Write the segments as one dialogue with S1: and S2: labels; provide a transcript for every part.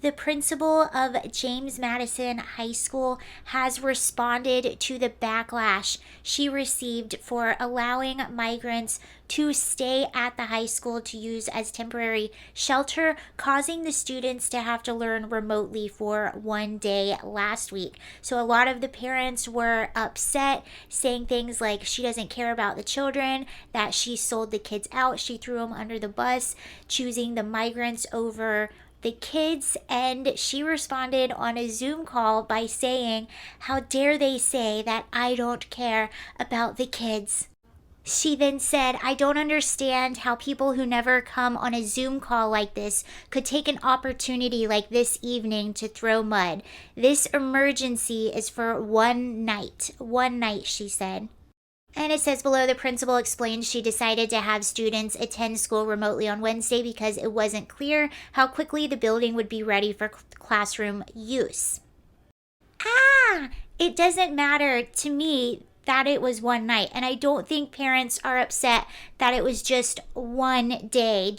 S1: The principal of James Madison High School has responded to the backlash she received for allowing migrants to stay at the high school to use as temporary shelter, causing the students to have to learn remotely for one day last week. So a lot of the parents were upset, saying things like she doesn't care about the children, that she sold the kids out, she threw them under the bus, choosing the migrants over the kids. And she responded on a Zoom call by saying, "How dare they say that I don't care about the kids?" She then said, "I don't understand how people who never come on a Zoom call like this could take an opportunity like this evening to throw mud. This emergency is for one night." One night, she said. And it says below, the principal explained she decided to have students attend school remotely on Wednesday because it wasn't clear how quickly the building would be ready for classroom use. It doesn't matter to me that it was one night. And I don't think parents are upset that it was just one day,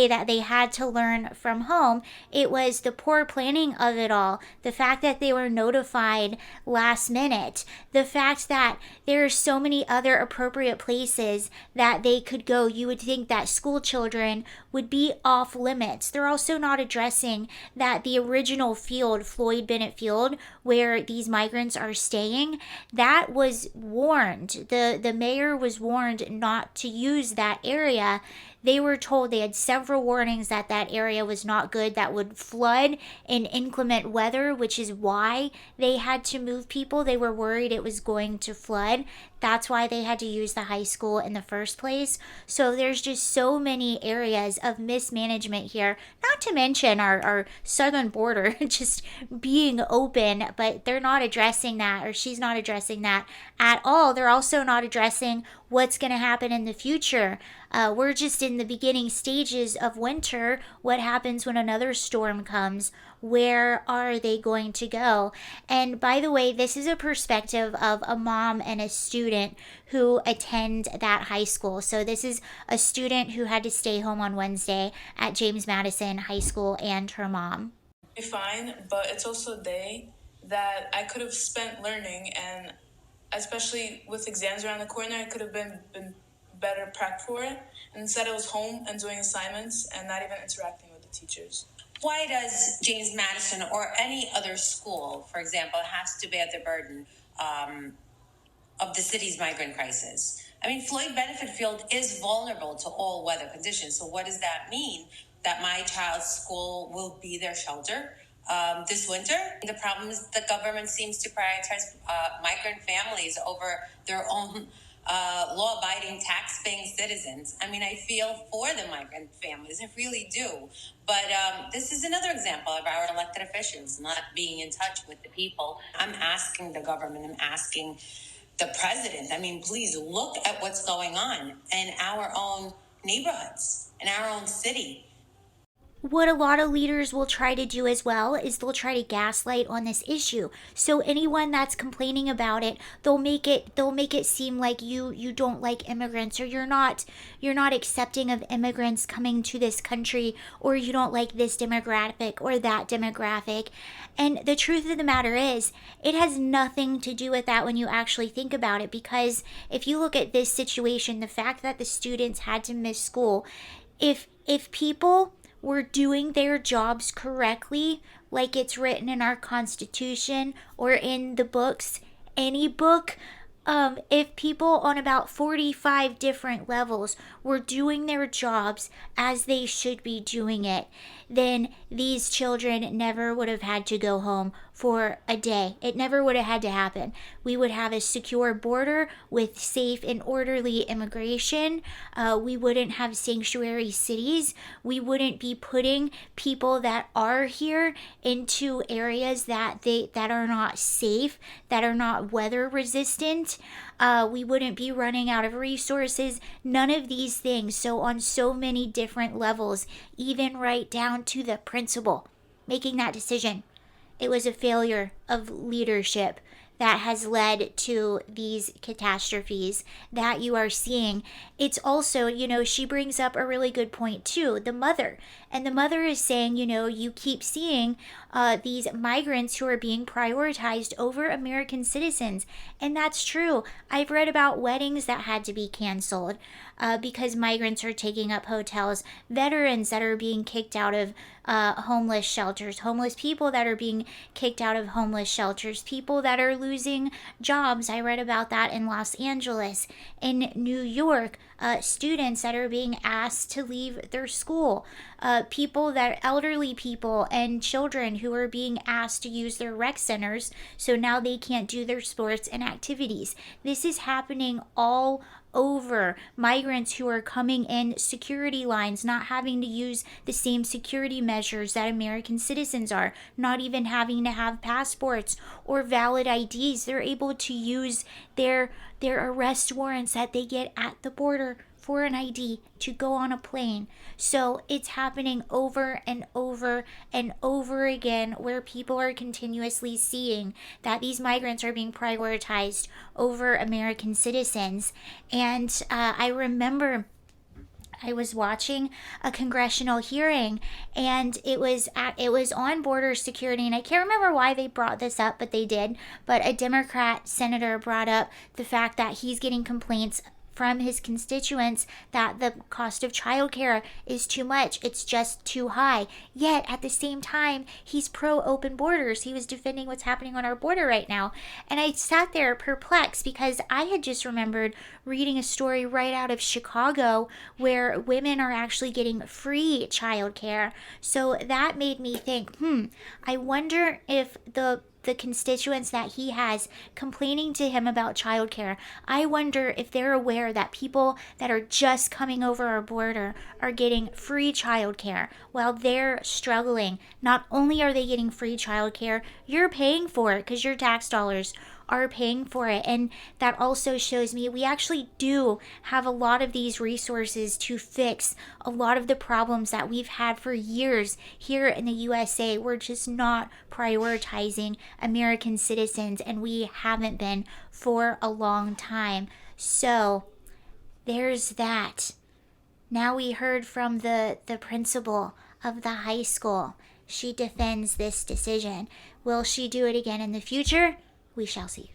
S1: that they had to learn from home. It was the poor planning of it all, the fact that they were notified last minute, the fact that there are so many other appropriate places that they could go. You would think that school children would be off limits. They're also not addressing that the original field, Floyd Bennett Field, where these migrants are staying, that was warned. The mayor was warned not to use that area. They were told, they had several warnings that that area was not good, that would flood in inclement weather, which is why they had to move people. They were worried it was going to flood. That's why they had to use the high school in the first place. So there's just so many areas of mismanagement here, not to mention our southern border just being open, but they're not addressing that, or she's not addressing that at all. They're also not addressing what's going to happen in the future. We're just in the beginning stages of winter. What happens when another storm comes? Where are they going to go? And by the way, this is a perspective of a mom and a student who attend that high school. So this is a student who had to stay home on Wednesday at James Madison High School, and her mom.
S2: Fine, but it's also a day that I could have spent learning, and especially with exams around the corner, I could have been better prepped for it. And instead I was home and doing assignments and not even interacting with the teachers.
S3: Why does James Madison or any other school, for example, has to bear the burden of the city's migrant crisis? I mean, Floyd Benefit Field is vulnerable to all weather conditions. So what does that mean? That my child's school will be their shelter this winter? The problem is the government seems to prioritize migrant families over their own law-abiding, tax-paying citizens. I mean, I feel for the migrant families, I really do. But this is another example of our elected officials not being in touch with the people. I'm asking the government, I'm asking the president, I mean, please look at what's going on in our own neighborhoods, in our own city.
S1: What a lot of leaders will try to do as well is they'll try to gaslight on this issue. So anyone that's complaining about it, they'll make it seem like you don't like immigrants, or you're not accepting of immigrants coming to this country, or you don't like this demographic or that demographic. And the truth of the matter is, it has nothing to do with that when you actually think about it, because if you look at this situation, the fact that the students had to miss school, if people were doing their jobs correctly, like it's written in our Constitution or in the books, any book, if people on about 45 different levels were doing their jobs as they should be doing it, then these children never would have had to go home for a day. It never would have had to happen. We would have a secure border with safe and orderly immigration. We wouldn't have sanctuary cities. We wouldn't be putting people that are here into areas that are not safe, that are not weather resistant. We wouldn't be running out of resources. None of these things. So on so many different levels, even right down to the principal making that decision, it was a failure of leadership. that has led to these catastrophes that you are seeing. It's also, she brings up a really good point too, the mother. And the mother is saying, you keep seeing these migrants who are being prioritized over American citizens. And that's true. I've read about weddings that had to be canceled because migrants are taking up hotels, veterans that are being kicked out of homeless shelters, homeless people that are being kicked out of homeless shelters, people that are losing jobs. I read about that in Los Angeles, in New York, students that are being asked to leave their school, elderly people and children who are being asked to use their rec centers, so now they can't do their sports and activities. This is happening all over. Migrants who are coming in security lines, not having to use the same security measures that American citizens are, not even having to have passports or valid IDs. They're able to use their arrest warrants that they get at the border for an ID to go on a plane. So it's happening over and over and over again, where people are continuously seeing that these migrants are being prioritized over American citizens. And I remember I was watching a congressional hearing, and it was on border security, and I can't remember why they brought this up, but they did. But a Democrat senator brought up the fact that he's getting complaints from his constituents that the cost of childcare is too much. It's just too high. Yet at the same time, he's pro open borders. He was defending what's happening on our border right now. And I sat there perplexed because I had just remembered reading a story right out of Chicago where women are actually getting free childcare. So that made me think, I wonder if the constituents that he has complaining to him about childcare, I wonder if they're aware that people that are just coming over our border are getting free childcare while they're struggling. Not only are they getting free childcare, you're paying for it because your tax dollars are paying for it. And that also shows me we actually do have a lot of these resources to fix a lot of the problems that we've had for years here in the USA. We're just not prioritizing American citizens, and we haven't been for a long time. So there's that. Now we heard from the principal of the high school. She defends this decision. Will she do it again in the future? We shall see.